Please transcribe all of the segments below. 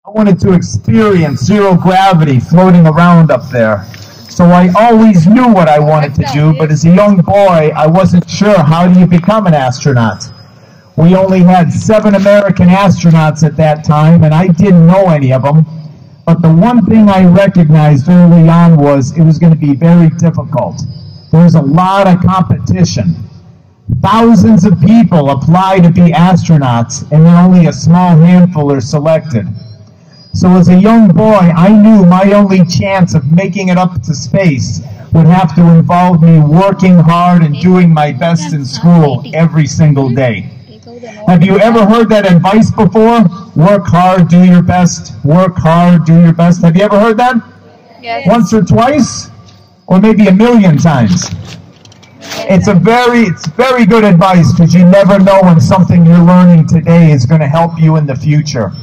I wanted to experience zero gravity floating around up there. So I always knew what I wanted to do, but as a young boy, I wasn't sure, how do you become an astronaut? We only had 7 American astronauts at that time, and I didn't know any of them. But the one thing I recognized early on was it was going to be very difficult. There's a lot of competition. Thousands of people apply to be astronauts, and then only a small handful are selected. So as a young boy, I knew my only chance of making it up to space would have to involve me working hard and doing my best in school every single day. Have you ever heard that advice before? Work hard, do your best. Work hard, do your best. Have you ever heard that? Yes. Once or twice? Or maybe a million times? It's very good advice, because you never know when something you're learning today is going to help you in the future.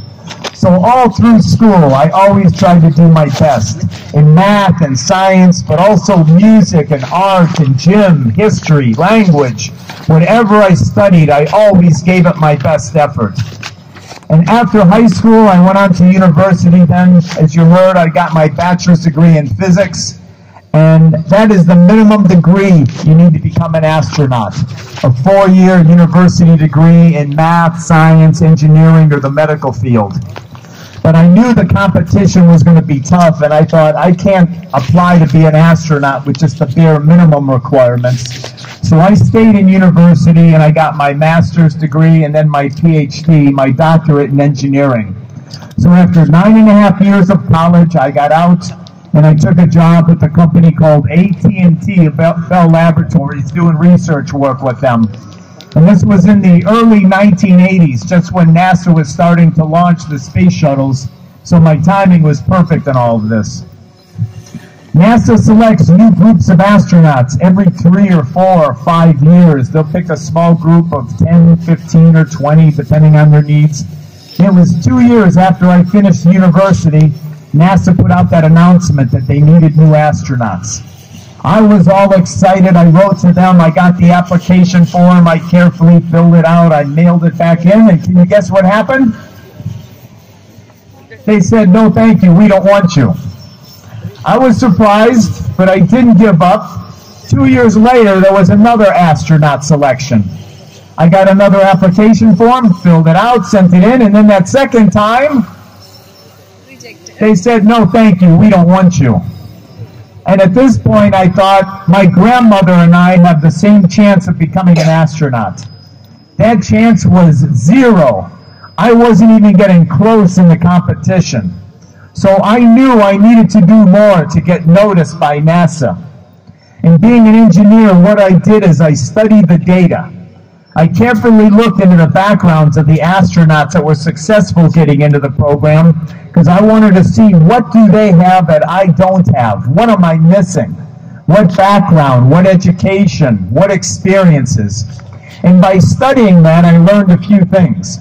So all through school, I always tried to do my best in math and science, but also music and art and gym, history, language. Whatever I studied, I always gave it my best effort. And after high school, I went on to university then. As you heard, I got my bachelor's degree in physics. And that is the minimum degree you need to become an astronaut. A 4-year university degree in math, science, engineering, or the medical field. But I knew the competition was going to be tough, and I thought, I can't apply to be an astronaut with just the bare minimum requirements. So I stayed in university, and I got my master's degree and then my PhD, my doctorate in engineering. So after 9.5 years of college, I got out, and I took a job with a company called AT&T, Bell Laboratories, doing research work with them. And this was in the early 1980s, just when NASA was starting to launch the space shuttles, so my timing was perfect in all of this. NASA selects new groups of astronauts every 3 or 4 or 5 years. They'll pick a small group of 10, 15, or 20, depending on their needs. It was 2 years after I finished university, NASA put out that announcement that they needed new astronauts. I was all excited. I wrote to them. I got the application form. I carefully filled it out. I mailed it back in. And can you guess what happened? They said, no, thank you. We don't want you. I was surprised, but I didn't give up. 2 years later, there was another astronaut selection. I got another application form, filled it out, sent it in, and then that second time, they said, no, thank you. We don't want you. And at this point, I thought, my grandmother and I have the same chance of becoming an astronaut. That chance was 0. I wasn't even getting close in the competition. So I knew I needed to do more to get noticed by NASA. And being an engineer, what I did is I studied the data. I carefully looked into the backgrounds of the astronauts that were successful getting into the program, because I wanted to see, what do they have that I don't have? What am I missing? What background? What education? What experiences? And by studying that, I learned a few things.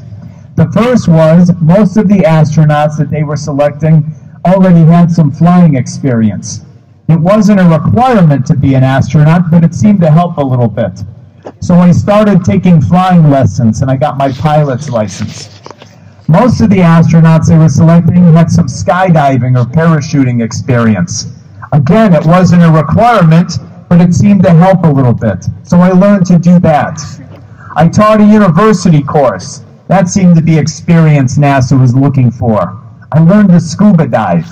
The first was, most of the astronauts that they were selecting already had some flying experience. It wasn't a requirement to be an astronaut, but it seemed to help a little bit. So I started taking flying lessons, and I got my pilot's license. Most of the astronauts they were selecting had some skydiving or parachuting experience. Again, it wasn't a requirement, but it seemed to help a little bit. So I learned to do that. I taught a university course. That seemed to be experience NASA was looking for. I learned to scuba dive.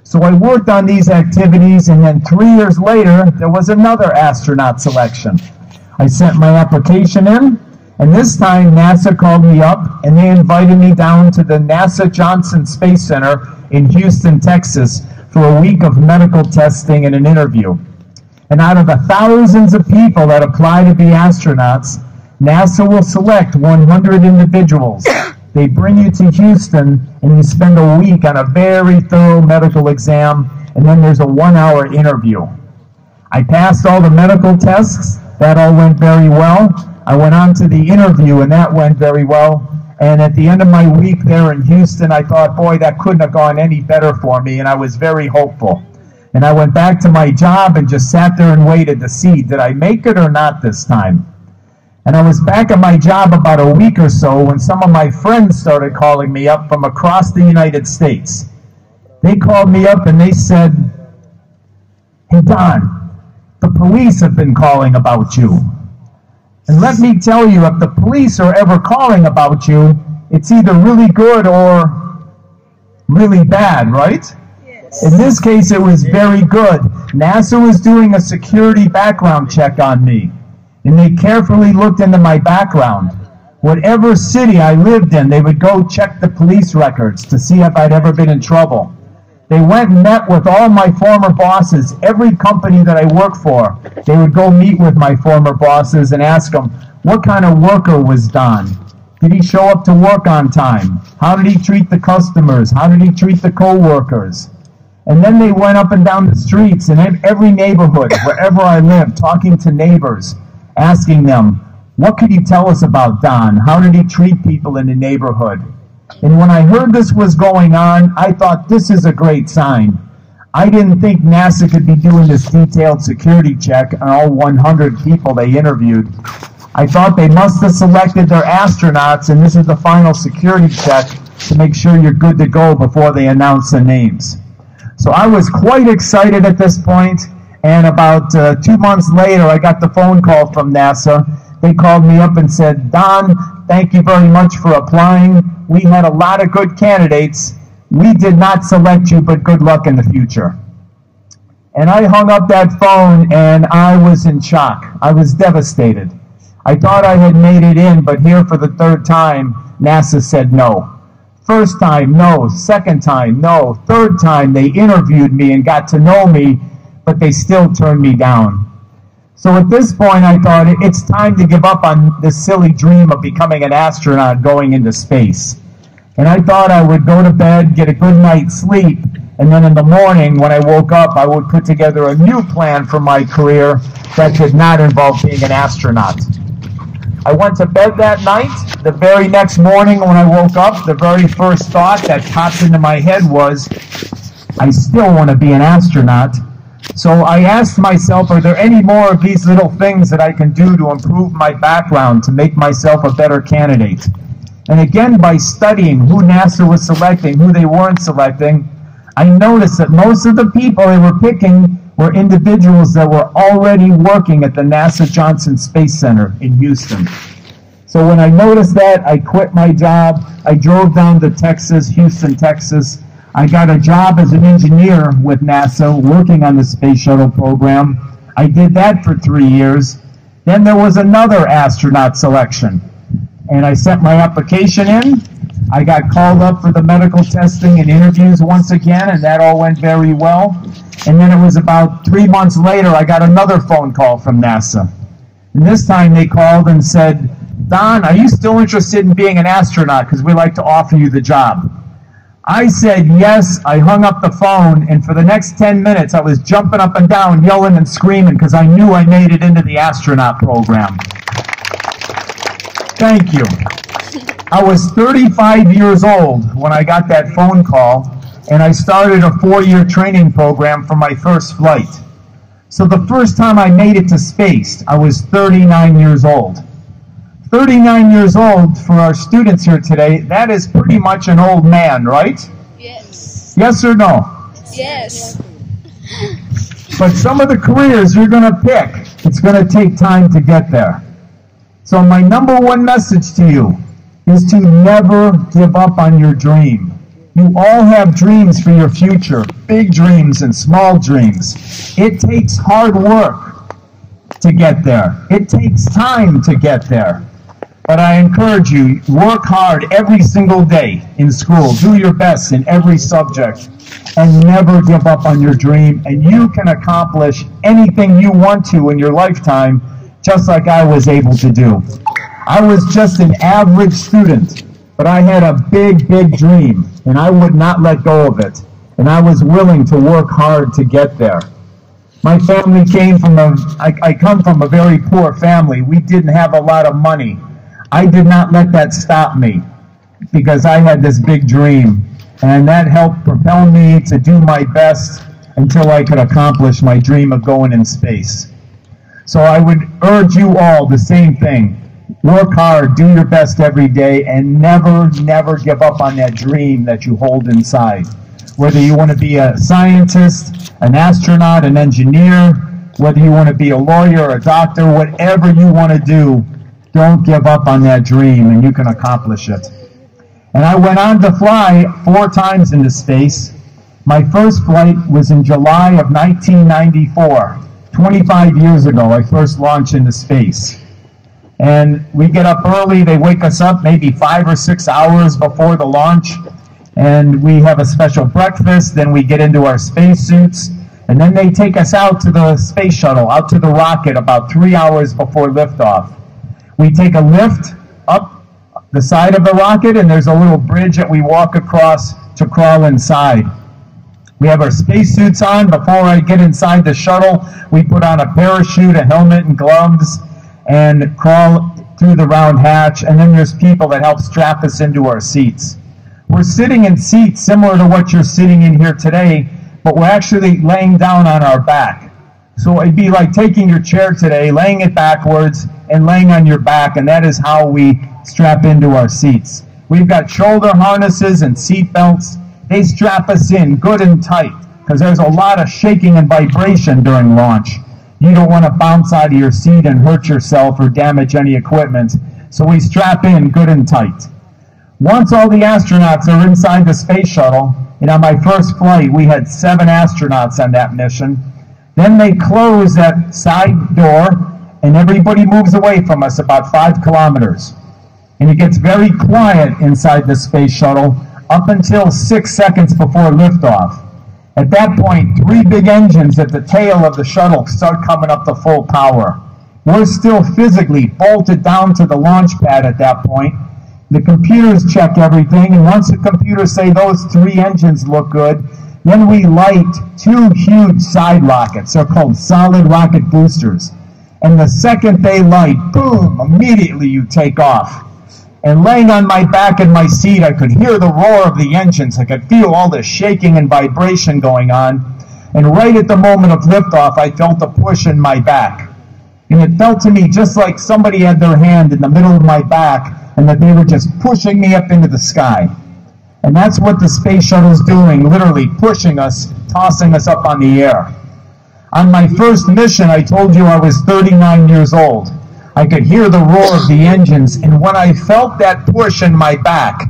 So I worked on these activities, and then 3 years later, there was another astronaut selection. I sent my application in, and this time NASA called me up, and they invited me down to the NASA Johnson Space Center in Houston, Texas, for a week of medical testing and an interview. And out of the thousands of people that apply to be astronauts, NASA will select 100 individuals. They bring you to Houston, and you spend a week on a very thorough medical exam, and then there's a 1-hour interview. I passed all the medical tests. That all went very well. I went on to the interview, and that went very well. And at the end of my week there in Houston, I thought, boy, that couldn't have gone any better for me, and I was very hopeful. And I went back to my job and just sat there and waited to see, did I make it or not this time? And I was back at my job about a week or so when some of my friends started calling me up from across the United States. They called me up and they said, "Hey Don, the police have been calling about you." And let me tell you, if the police are ever calling about you, it's either really good or really bad, right? Yes. In this case, it was very good. NASA was doing a security background check on me, and they carefully looked into my background. Whatever city I lived in, they would go check the police records to see if I'd ever been in trouble. They went and met with all my former bosses. Every company that I worked for, they would go meet with my former bosses and ask them, what kind of worker was Don? Did he show up to work on time? How did he treat the customers? How did he treat the co-workers? And then they went up and down the streets in every neighborhood, wherever I lived, talking to neighbors, asking them, what could you tell us about Don? How did he treat people in the neighborhood? And when I heard this was going on, I thought, this is a great sign. I didn't think NASA could be doing this detailed security check on all 100 people they interviewed. I thought they must have selected their astronauts, and this is the final security check to make sure you're good to go before they announce the names. So I was quite excited at this point, and about 2 months later, I got the phone call from NASA. They called me up and said, Don, thank you very much for applying. We had a lot of good candidates. We did not select you, but good luck in the future. And I hung up that phone, and I was in shock. I was devastated. I thought I had made it in, but here for the third time, NASA said no. First time, no. Second time, no. Third time, they interviewed me and got to know me, but they still turned me down. So at this point, I thought it's time to give up on this silly dream of becoming an astronaut going into space. And I thought I would go to bed, get a good night's sleep, and then in the morning when I woke up, I would put together a new plan for my career that did not involve being an astronaut. I went to bed that night. The very next morning when I woke up, the very first thought that popped into my head was, I still want to be an astronaut. So I asked myself, are there any more of these little things that I can do to improve my background, to make myself a better candidate? And again, by studying who NASA was selecting, who they weren't selecting, I noticed that most of the people they were picking were individuals that were already working at the NASA Johnson Space Center in Houston. So when I noticed that, I quit my job. I drove down to Texas, Houston, Texas. I got a job as an engineer with NASA working on the space shuttle program. I did that for 3 years. Then there was another astronaut selection. And I sent my application in. I got called up for the medical testing and interviews once again, and that all went very well. And then it was about 3 months later, I got another phone call from NASA. And this time they called and said, Don, are you still interested in being an astronaut? Because we'd like to offer you the job. I said yes. I hung up the phone, and for the next 10 minutes, I was jumping up and down, yelling and screaming, because I knew I made it into the astronaut program. Thank you. I was 35 years old when I got that phone call, and I started a 4-year training program for my first flight. So the first time I made it to space, I was 39 years old. 39 years old for our students here today, that is pretty much an old man, right? Yes. Yes or no? Yes. But some of the careers you're going to pick, it's going to take time to get there. So my number one message to you is to never give up on your dream. You all have dreams for your future, big dreams and small dreams. It takes hard work to get there. It takes time to get there. But I encourage you, work hard every single day in school. Do your best in every subject. And never give up on your dream. And you can accomplish anything you want to in your lifetime, just like I was able to do. I was just an average student, but I had a big, big dream, and I would not let go of it. And I was willing to work hard to get there. My family came from I come from a very poor family. We didn't have a lot of money. I did not let that stop me because I had this big dream, and that helped propel me to do my best until I could accomplish my dream of going in space. So I would urge you all the same thing. Work hard, do your best every day, and never, never give up on that dream that you hold inside. Whether you want to be a scientist, an astronaut, an engineer, whether you want to be a lawyer, a doctor, whatever you want to do, don't give up on that dream and you can accomplish it. And I went on to fly 4 times into space. My first flight was in July of 1994. 25 years ago, I first launched into space. And we get up early, they wake us up maybe 5 or 6 hours before the launch, and we have a special breakfast, then we get into our spacesuits, and then they take us out to the space shuttle, out to the rocket about 3 hours before liftoff. We take a lift up the side of the rocket, and there's a little bridge that we walk across to crawl inside. We have our spacesuits on. Before I get inside the shuttle, we put on a parachute, a helmet, and gloves, and crawl through the round hatch, and then there's people that help strap us into our seats. We're sitting in seats similar to what you're sitting in here today, but we're actually laying down on our back. So it'd be like taking your chair today, laying it backwards, and laying on your back, and that is how we strap into our seats. We've got shoulder harnesses and seat belts. They strap us in good and tight, because there's a lot of shaking and vibration during launch. You don't want to bounce out of your seat and hurt yourself or damage any equipment, so we strap in good and tight. Once all the astronauts are inside the space shuttle, and on my first flight we had 7 astronauts on that mission, then they close that side door and everybody moves away from us about 5 kilometers. And it gets very quiet inside the space shuttle up until 6 seconds before liftoff. At that point, 3 big engines at the tail of the shuttle start coming up to full power. We're still physically bolted down to the launch pad at that point. The computers check everything, and once the computers say those 3 engines look good, then we light 2 huge side rockets. They're called solid rocket boosters. And the second they light, boom, immediately you take off. And laying on my back in my seat, I could hear the roar of the engines. I could feel all the shaking and vibration going on. And right at the moment of liftoff, I felt a push in my back. And it felt to me just like somebody had their hand in the middle of my back and that they were just pushing me up into the sky. And that's what the space shuttle's doing, literally pushing us, tossing us up on the air. On my first mission, I told you I was 39 years old. I could hear the roar of the engines, and when I felt that push in my back,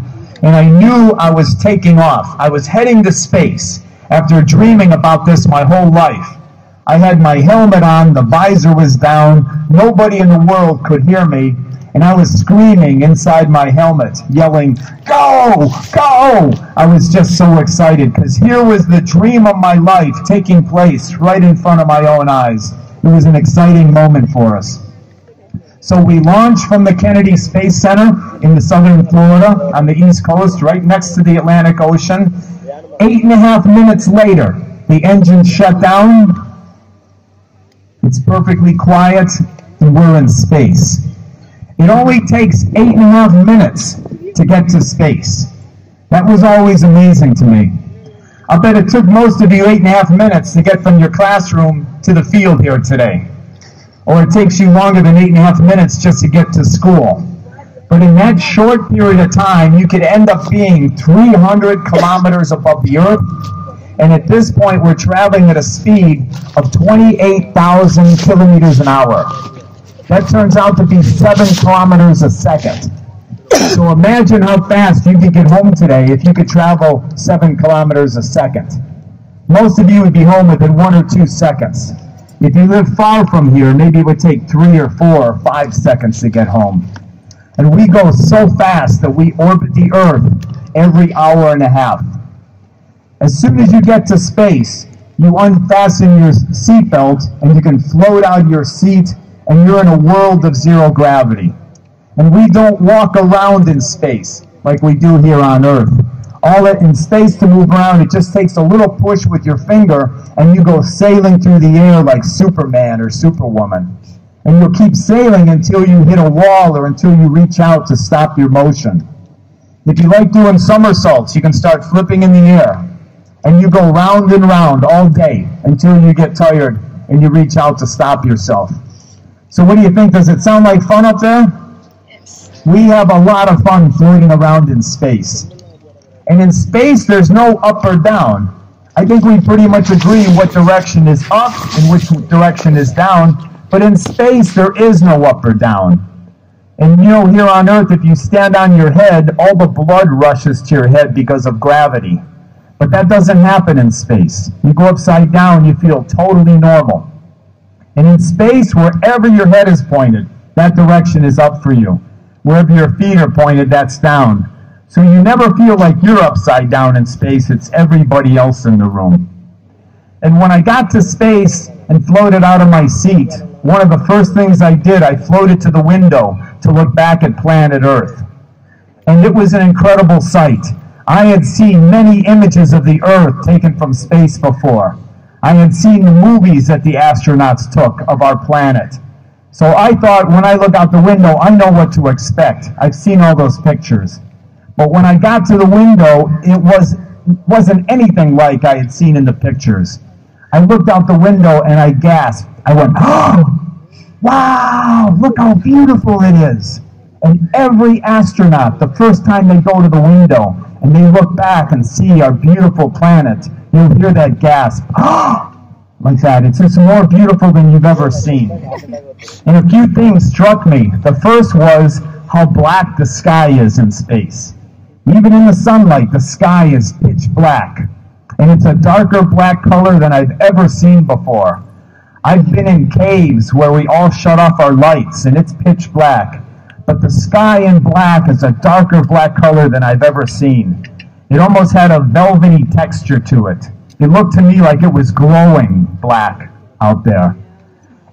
and I knew I was taking off, I was heading to space after dreaming about this my whole life. I had my helmet on, the visor was down, nobody in the world could hear me, and I was screaming inside my helmet, yelling, "Go! Go!" I was just so excited, because here was the dream of my life taking place right in front of my own eyes. It was an exciting moment for us. So we launched from the Kennedy Space Center in southern Florida on the East Coast, right next to the Atlantic Ocean. 8.5 minutes later, the engine shut down. It's perfectly quiet, and we're in space. It only takes 8.5 minutes to get to space. That was always amazing to me. I bet it took most of you 8.5 minutes to get from your classroom to the field here today. Or it takes you longer than 8.5 minutes just to get to school. But in that short period of time, you could end up being 300 kilometers above the Earth. And at this point, we're traveling at a speed of 28,000 kilometers an hour. That turns out to be 7 kilometers a second. So imagine how fast you could get home today if you could travel 7 kilometers a second. Most of you would be home within 1 or 2 seconds. If you live far from here, maybe it would take 3 or 4 or 5 seconds to get home. And we go so fast that we orbit the Earth every hour and a half. As soon as you get to space, you unfasten your seatbelt and you can float out of your seat and you're in a world of zero gravity. And we don't walk around in space like we do here on Earth. All in space to move around, it just takes a little push with your finger and you go sailing through the air like Superman or Superwoman. And you'll keep sailing until you hit a wall or until you reach out to stop your motion. If you like doing somersaults, you can start flipping in the air. And you go round and round all day until you get tired and you reach out to stop yourself. So what do you think? Does it sound like fun up there? we have a lot of fun floating around in space. And in space, there's no up or down. I think we pretty much agree what direction is up and which direction is down, but in space, there is no up or down. And you know, here on Earth, if you stand on your head, all the blood rushes to your head because of gravity. But that doesn't happen in space. You go upside down, you feel totally normal. And in space, wherever your head is pointed, that direction is up for you. Wherever your feet are pointed, that's down. So you never feel like you're upside down in space. It's everybody else in the room. And when I got to space and floated out of my seat, one of the first things I did, I floated to the window to look back at planet Earth. And it was an incredible sight. I had seen many images of the Earth taken from space before. I had seen the movies that the astronauts took of our planet. So I thought, when I look out the window, I know what to expect. I've seen all those pictures. But when I got to the window, it wasn't anything like I had seen in the pictures. I looked out the window and I gasped. I went, oh, wow, look how beautiful it is. And every astronaut, the first time they go to the window and they look back and see our beautiful planet, you'll hear that gasp, oh, like that. It's just more beautiful than you've ever seen. And a few things struck me. The first was how black the sky is in space. Even in the sunlight, the sky is pitch black. And it's a darker black color than I've ever seen before. I've been in caves where we all shut off our lights and it's pitch black. But the sky in black is a darker black color than I've ever seen. It almost had a velvety texture to it. It looked to me like it was glowing black out there.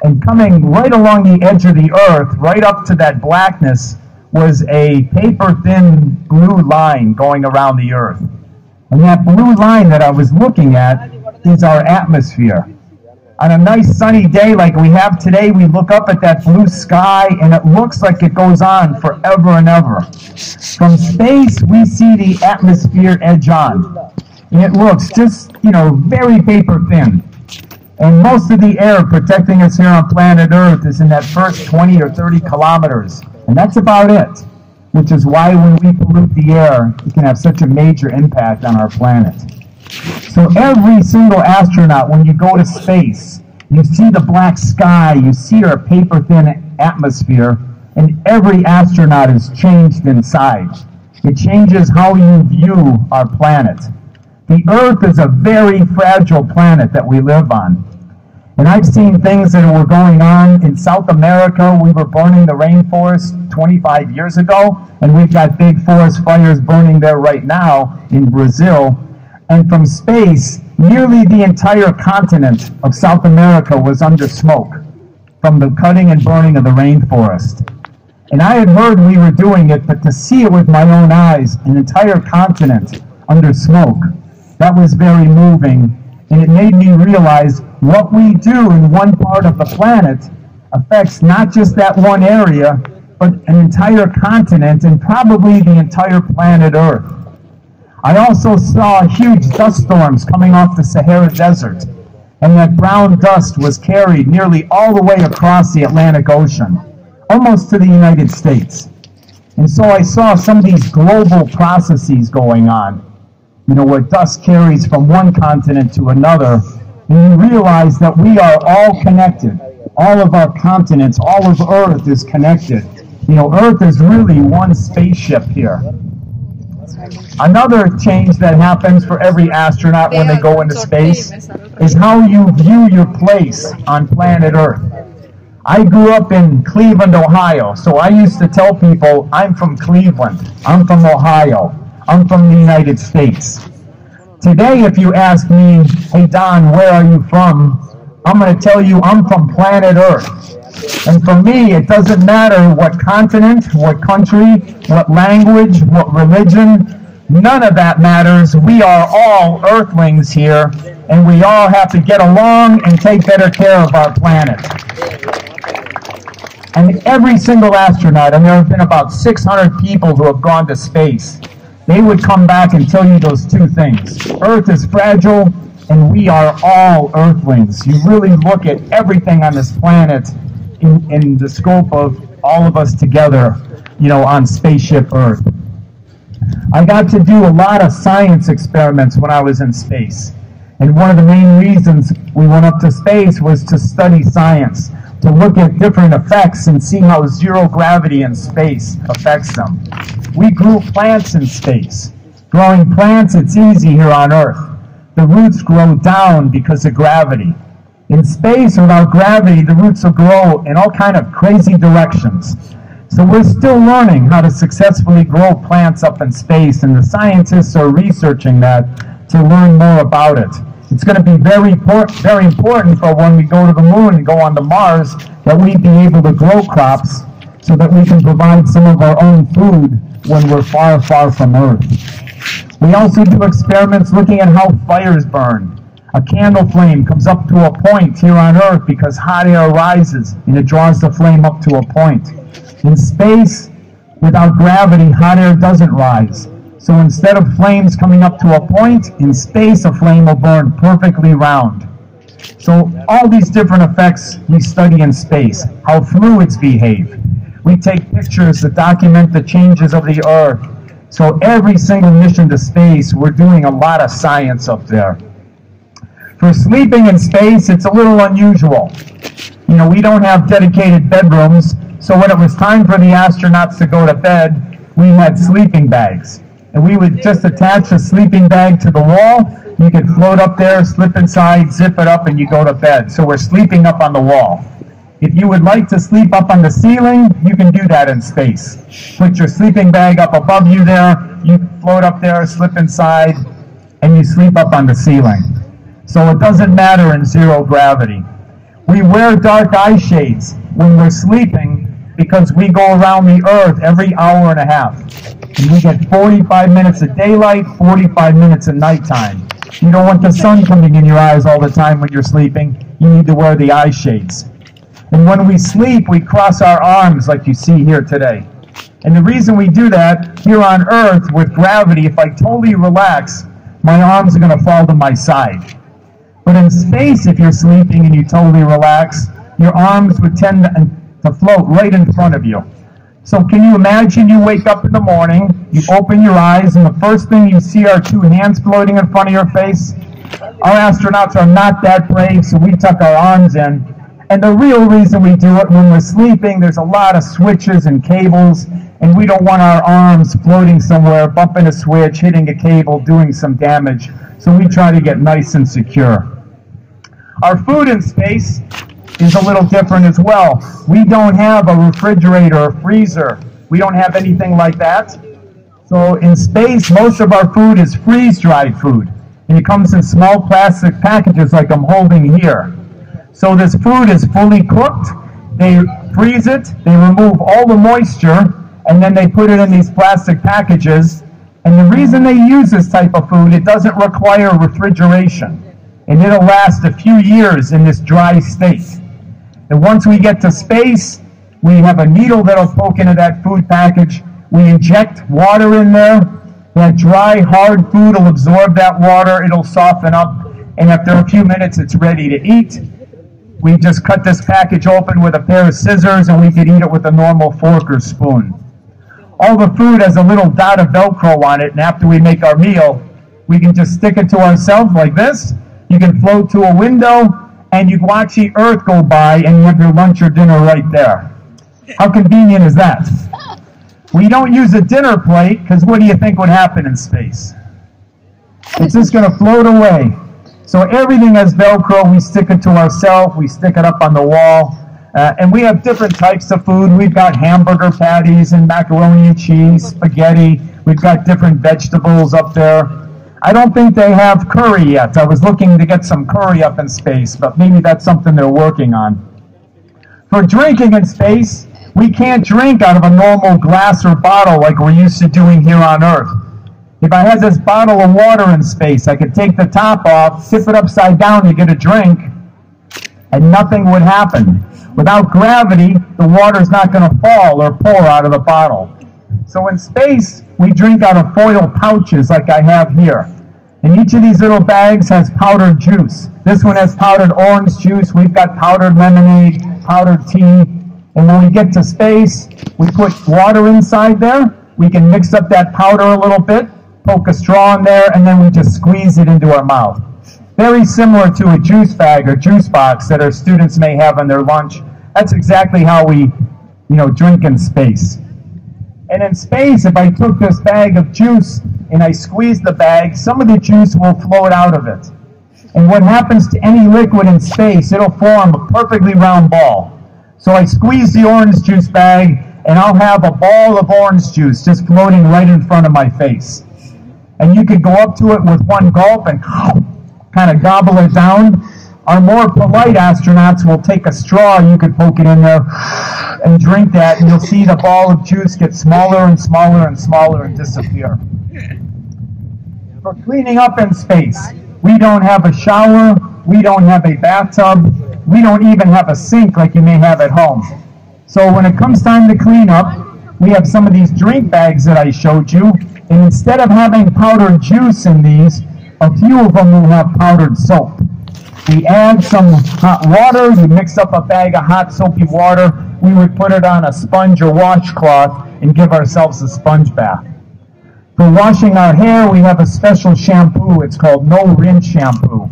And coming right along the edge of the Earth, right up to that blackness, was a paper-thin blue line going around the Earth. And that blue line that I was looking at is our atmosphere. On a nice sunny day like we have today, we look up at that blue sky and it looks like it goes on forever and ever. From space, we see the atmosphere edge on. And it looks just, very paper-thin. And most of the air protecting us here on planet Earth is in that first 20 or 30 kilometers. And that's about it, which is why when we pollute the air, it can have such a major impact on our planet. So every single astronaut, when you go to space, you see the black sky, you see our paper-thin atmosphere, and every astronaut is changed inside. It changes how you view our planet. The Earth is a very fragile planet that we live on. And I've seen things that were going on in South America. We were burning the rainforest 25 years ago, and we've got big forest fires burning there right now in Brazil. And from space, nearly the entire continent of South America was under smoke from the cutting and burning of the rainforest. And I had heard we were doing it, but to see it with my own eyes, an entire continent under smoke, that was very moving. And it made me realize what we do in one part of the planet affects not just that one area, but an entire continent and probably the entire planet Earth. I also saw huge dust storms coming off the Sahara Desert, and that brown dust was carried nearly all the way across the Atlantic Ocean, almost to the United States. And so I saw some of these global processes going on, where dust carries from one continent to another, and you realize that we are all connected. All of our continents, all of Earth is connected. Earth is really one spaceship here. Another change that happens for every astronaut when they go into space is how you view your place on planet Earth. I grew up in Cleveland, Ohio, so I used to tell people, I'm from Cleveland, I'm from Ohio, I'm from the United States. Today, if you ask me, hey Don, where are you from? I'm going to tell you I'm from planet Earth. And for me, it doesn't matter what continent, what country, what language, what religion, none of that matters. We are all Earthlings here, and we all have to get along and take better care of our planet. And every single astronaut, and there have been about 600 people who have gone to space, they would come back and tell you those two things. Earth is fragile, and we are all Earthlings. You really look at everything on this planet in the scope of all of us together. on spaceship Earth. I got to do a lot of science experiments when I was in space. And one of the main reasons we went up to space was to study science, to look at different effects and see how zero gravity in space affects them. We grew plants in space. Growing plants, it's easy here on Earth. The roots grow down because of gravity. In space, without gravity, the roots will grow in all kind of crazy directions. So we're still learning how to successfully grow plants up in space, and the scientists are researching that to learn more about it. It's going to be very important for when we go to the moon and go on to Mars that we be able to grow crops so that we can provide some of our own food when we're far, far from Earth. We also do experiments looking at how fires burn. A candle flame comes up to a point here on Earth because hot air rises and it draws the flame up to a point. In space, without gravity, hot air doesn't rise. So instead of flames coming up to a point, in space a flame will burn perfectly round. So all these different effects we study in space, how fluids behave. We take pictures that document the changes of the Earth. So every single mission to space, we're doing a lot of science up there. For sleeping in space, it's a little unusual. We don't have dedicated bedrooms, so when it was time for the astronauts to go to bed, we had sleeping bags. And we would just attach a sleeping bag to the wall. You could float up there, slip inside, zip it up, and you go to bed. So we're sleeping up on the wall. If you would like to sleep up on the ceiling, you can do that in space. Put your sleeping bag up above you there, you float up there, slip inside, and you sleep up on the ceiling. So it doesn't matter in zero gravity. We wear dark eye shades when we're sleeping because we go around the Earth every hour and a half. And we get 45 minutes of daylight, 45 minutes of nighttime. You don't want the sun coming in your eyes all the time when you're sleeping. You need to wear the eye shades. And when we sleep, we cross our arms like you see here today. And the reason we do that, here on Earth with gravity, if I totally relax, my arms are going to fall to my side. But in space, if you're sleeping and you totally relax, your arms would tend to float right in front of you. So can you imagine you wake up in the morning, you open your eyes, and the first thing you see are two hands floating in front of your face? Our astronauts are not that brave, so we tuck our arms in. And the real reason we do it, when we're sleeping, there's a lot of switches and cables, and we don't want our arms floating somewhere, bumping a switch, hitting a cable, doing some damage. So we try to get nice and secure. Our food in space is a little different as well. We don't have a refrigerator or freezer. We don't have anything like that. So in space, most of our food is freeze-dried food. And it comes in small plastic packages like I'm holding here. So this food is fully cooked. They freeze it, they remove all the moisture, and then they put it in these plastic packages. And the reason they use this type of food, it doesn't require refrigeration. And it'll last a few years in this dry state. And once we get to space, we have a needle that'll poke into that food package. We inject water in there. That dry, hard food will absorb that water. It'll soften up. And after a few minutes, it's ready to eat. We just cut this package open with a pair of scissors, and we could eat it with a normal fork or spoon. All the food has a little dot of Velcro on it, and after we make our meal, we can just stick it to ourselves like this. You can float to a window, and you watch the Earth go by, and you have your lunch or dinner right there. How convenient is that? We don't use a dinner plate, because what do you think would happen in space? It's just going to float away. So everything has Velcro. We stick it to ourselves. We stick it up on the wall. And we have different types of food. We've got hamburger patties and macaroni and cheese, spaghetti. We've got different vegetables up there. I don't think they have curry yet. I was looking to get some curry up in space, but maybe that's something they're working on. For drinking in space, we can't drink out of a normal glass or bottle like we're used to doing here on Earth. If I had this bottle of water in space, I could take the top off, tip it upside down to get a drink, and nothing would happen. Without gravity, the water's not going to fall or pour out of the bottle. So in space, we drink out of foil pouches like I have here. And each of these little bags has powdered juice. This one has powdered orange juice. We've got powdered lemonade, powdered tea. And when we get to space, we put water inside there. We can mix up that powder a little bit, poke a straw in there, and then we just squeeze it into our mouth. Very similar to a juice bag or juice box that our students may have on their lunch. That's exactly how we, drink in space. And in space, if I took this bag of juice and I squeezed the bag, some of the juice will float out of it. And what happens to any liquid in space, it'll form a perfectly round ball. So I squeeze the orange juice bag, and I'll have a ball of orange juice just floating right in front of my face. And you could go up to it with one gulp and kind of gobble it down. Our more polite astronauts will take a straw, you could poke it in there and drink that, and you'll see the ball of juice get smaller and smaller and smaller and disappear. For cleaning up in space, we don't have a shower, we don't have a bathtub, we don't even have a sink like you may have at home. So when it comes time to clean up, we have some of these drink bags that I showed you, and instead of having powdered juice in these, a few of them will have powdered soap. We add some hot water, we mix up a bag of hot soapy water, we would put it on a sponge or washcloth and give ourselves a sponge bath. For washing our hair, we have a special shampoo. It's called no-rinse shampoo.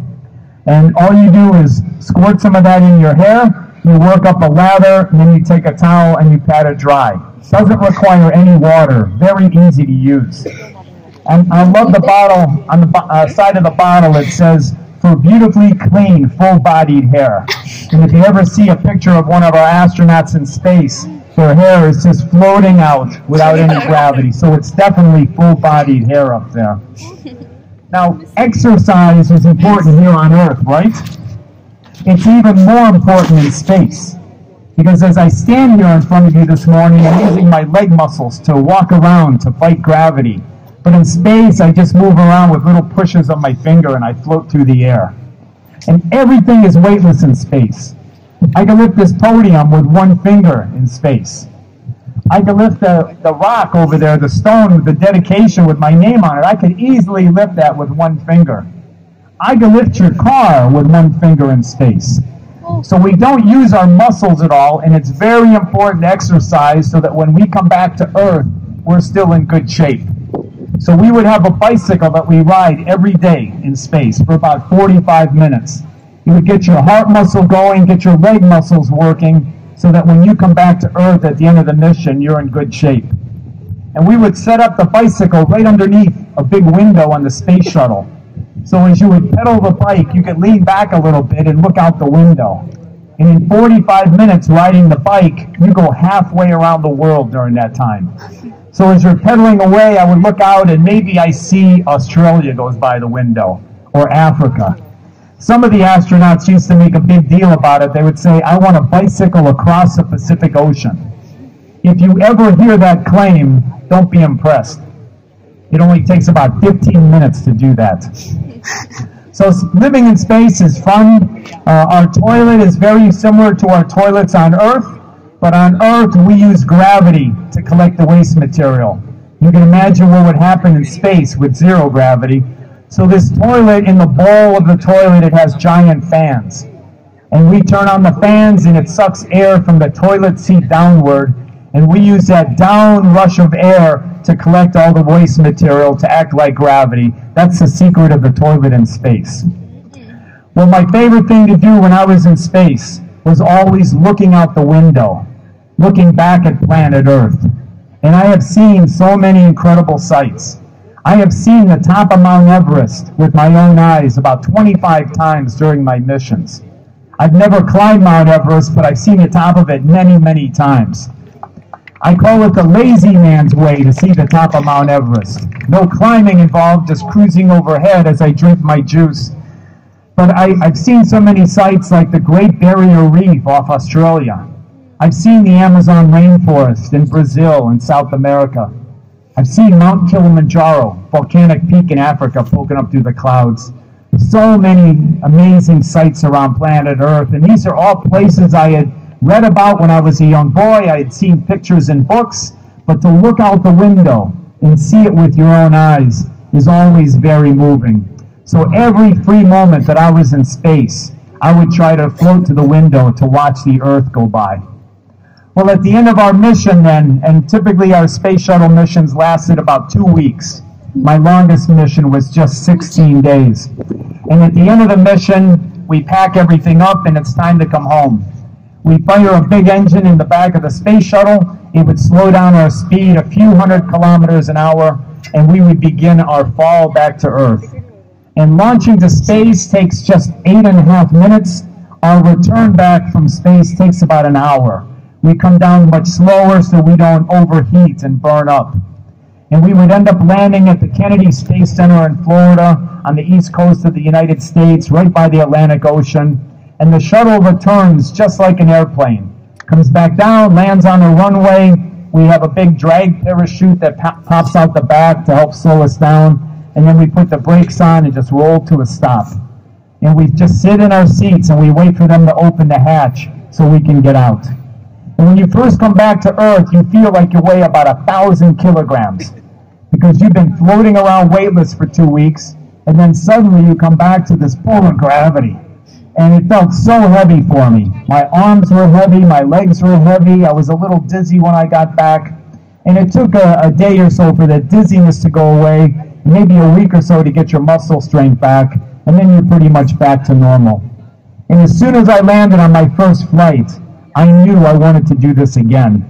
And all you do is squirt some of that in your hair, you work up a lather, and then you take a towel and you pat it dry. Doesn't require any water. Very easy to use. And I love the bottle. On the side of the bottle it says, for beautifully clean, full-bodied hair. And if you ever see a picture of one of our astronauts in space, their hair is just floating out without any gravity. So it's definitely full-bodied hair up there. Now, exercise is important here on Earth, right? It's even more important in space. Because as I stand here in front of you this morning, I'm using my leg muscles to walk around to fight gravity. But in space, I just move around with little pushes of my finger and I float through the air. And everything is weightless in space. I can lift this podium with one finger in space. I can lift the rock over there, the stone with the dedication with my name on it. I could easily lift that with one finger. I can lift your car with one finger in space. So we don't use our muscles at all, and it's very important to exercise so that when we come back to Earth, we're still in good shape. So we would have a bicycle that we ride every day in space for about 45 minutes. You would get your heart muscle going, get your leg muscles working, so that when you come back to Earth at the end of the mission, you're in good shape. And we would set up the bicycle right underneath a big window on the space shuttle. So as you would pedal the bike, you could lean back a little bit and look out the window. And in 45 minutes riding the bike, you go halfway around the world during that time. So as you're pedaling away, I would look out and maybe I see Australia goes by the window, or Africa. Some of the astronauts used to make a big deal about it. They would say, I want to bicycle across the Pacific Ocean. If you ever hear that claim, don't be impressed. It only takes about 15 minutes to do that. So living in space is fun. Our toilet is very similar to our toilets on Earth, but on Earth we use gravity to collect the waste material. You can imagine what would happen in space with zero gravity. So this toilet, in the bowl of the toilet, it has giant fans. And we turn on the fans and it sucks air from the toilet seat downward, and we use that down rush of air to collect all the waste material to act like gravity. That's the secret of the toilet in space. Well, my favorite thing to do when I was in space was always looking out the window, looking back at planet Earth. And I have seen so many incredible sights. I have seen the top of Mount Everest with my own eyes about 25 times during my missions. I've never climbed Mount Everest, but I've seen the top of it many, many times. I call it the lazy man's way to see the top of Mount Everest. No climbing involved, just cruising overhead as I drink my juice. But I've seen so many sights like the Great Barrier Reef off Australia. I've seen the Amazon rainforest in Brazil and South America. I've seen Mount Kilimanjaro, volcanic peak in Africa, poking up through the clouds. So many amazing sights around planet Earth, and these are all places I had read about when I was a young boy. I had seen pictures in books, but to look out the window and see it with your own eyes is always very moving. So every free moment that I was in space, I would try to float to the window to watch the Earth go by. Well, at the end of our mission then, and typically our space shuttle missions lasted about 2 weeks. My longest mission was just 16 days. And at the end of the mission, we pack everything up and it's time to come home. We fire a big engine in the back of the space shuttle. It would slow down our speed a few hundred kilometers an hour, and we would begin our fall back to Earth. And launching to space takes just 8.5 minutes. Our return back from space takes about an hour. We come down much slower so we don't overheat and burn up. And we would end up landing at the Kennedy Space Center in Florida on the east coast of the United States, right by the Atlantic Ocean. And the shuttle returns just like an airplane. Comes back down, lands on the runway. We have a big drag parachute that pops out the back to help slow us down. And then we put the brakes on and just roll to a stop. And we just sit in our seats and we wait for them to open the hatch so we can get out. And when you first come back to Earth, you feel like you weigh about 1,000 kilograms because you've been floating around weightless for 2 weeks, and then suddenly you come back to this pull of gravity. And it felt so heavy for me. My arms were heavy, my legs were heavy, I was a little dizzy when I got back. And it took a day or so for the dizziness to go away, maybe a week or so to get your muscle strength back, and then you're pretty much back to normal. And as soon as I landed on my first flight, I knew I wanted to do this again.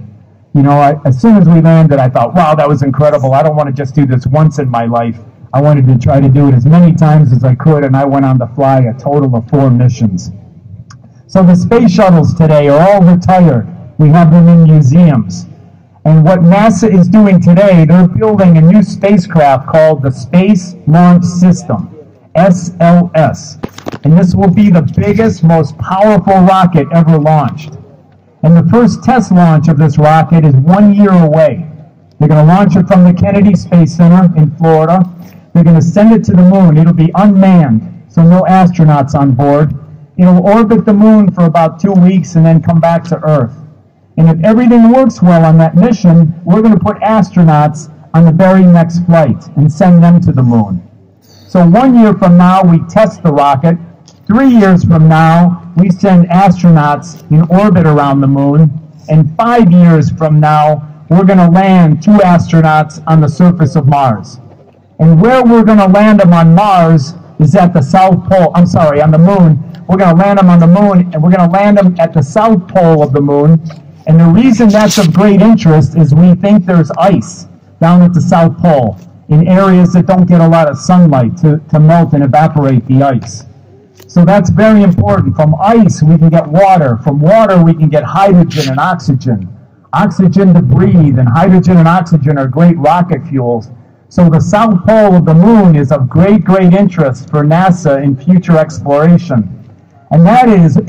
You know, as soon as we landed, I thought, wow, that was incredible. I don't want to just do this once in my life. I wanted to try to do it as many times as I could, and I went on to fly a total of 4 missions. So the space shuttles today are all retired. We have them in museums. And what NASA is doing today, they're building a new spacecraft called the Space Launch System, SLS. And this will be the biggest, most powerful rocket ever launched. And the first test launch of this rocket is 1 year away. They're going to launch it from the Kennedy Space Center in Florida. They're going to send it to the moon. It'll be unmanned, so no astronauts on board. It'll orbit the moon for about 2 weeks and then come back to Earth. And if everything works well on that mission, we're going to put astronauts on the very next flight and send them to the moon. So 1 year from now, we test the rocket. 3 years from now, we send astronauts in orbit around the moon. And 5 years from now, we're going to land 2 astronauts on the surface of Mars. And where we're going to land them on Mars is at the South Pole. I'm sorry, on the moon. We're going to land them on the moon, and we're going to land them at the South Pole of the moon. And the reason that's of great interest is we think there's ice down at the South Pole in areas that don't get a lot of sunlight to melt and evaporate the ice. So that's very important. From ice, we can get water. From water, we can get hydrogen and oxygen. Oxygen to breathe, and hydrogen and oxygen are great rocket fuels. So the South Pole of the moon is of great, great interest for NASA in future exploration. And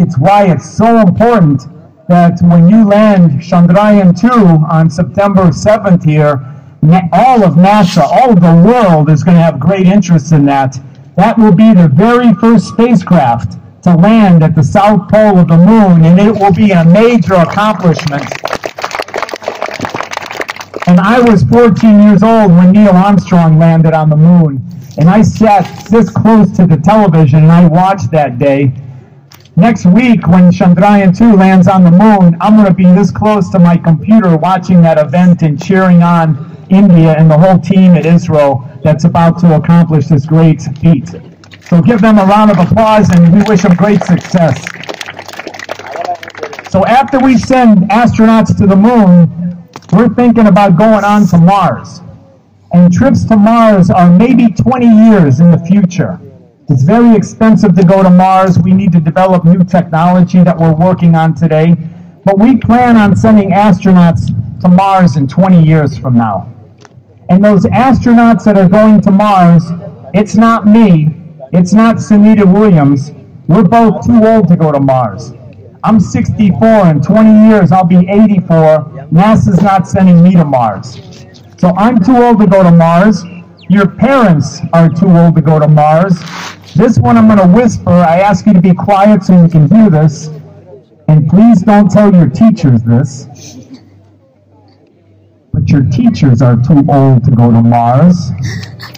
it's why it's so important that when you land Chandrayaan-2 on September 7th here, all of NASA, all of the world is going to have great interest in that. That will be the very first spacecraft to land at the South Pole of the moon, and it will be a major accomplishment. And I was 14 years old when Neil Armstrong landed on the moon, and I sat this close to the television and I watched that day. Next week, when Chandrayaan-2 lands on the moon, I'm going to be this close to my computer watching that event and cheering on India and the whole team at ISRO that's about to accomplish this great feat. So give them a round of applause, and we wish them great success. So after we send astronauts to the moon, we're thinking about going on to Mars. And trips to Mars are maybe 20 years in the future. It's very expensive to go to Mars. We need to develop new technology that we're working on today. But we plan on sending astronauts to Mars in 20 years from now. And those astronauts that are going to Mars, it's not me, it's not Sunita Williams. We're both too old to go to Mars. I'm 64, in 20 years I'll be 84. NASA's not sending me to Mars. So I'm too old to go to Mars. Your parents are too old to go to Mars. This one I'm going to whisper. I ask you to be quiet so you can hear this. And please don't tell your teachers this. But your teachers are too old to go to Mars.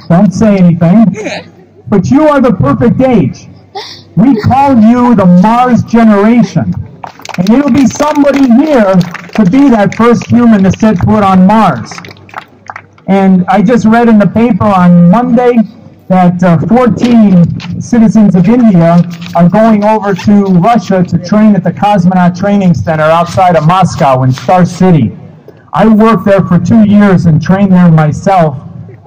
Don't say anything. But you are the perfect age. We call you the Mars generation. And it'll be somebody here to be that first human to set foot on Mars. And I just read in the paper on Monday that 14 citizens of India are going over to Russia to train at the Cosmonaut Training Center outside of Moscow in Star City. I worked there for 2 years and trained there myself.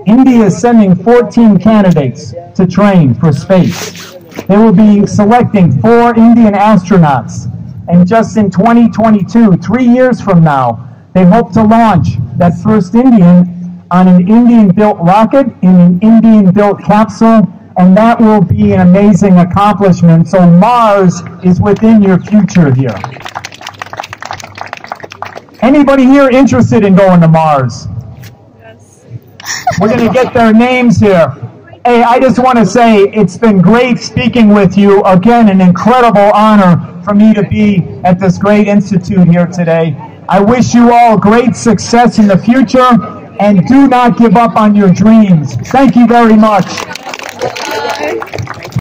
India is sending 14 candidates to train for space. They will be selecting 4 Indian astronauts. And just in 2022, 3 years from now, they hope to launch that first Indian on an Indian-built rocket in an Indian-built capsule, and that will be an amazing accomplishment. So Mars is within your future here. Anybody here interested in going to Mars? Yes. We're going to get their names here. Hey, I just want to say it's been great speaking with you. Again, an incredible honor for me to be at this great institute here today. I wish you all great success in the future, and do not give up on your dreams. Thank you very much.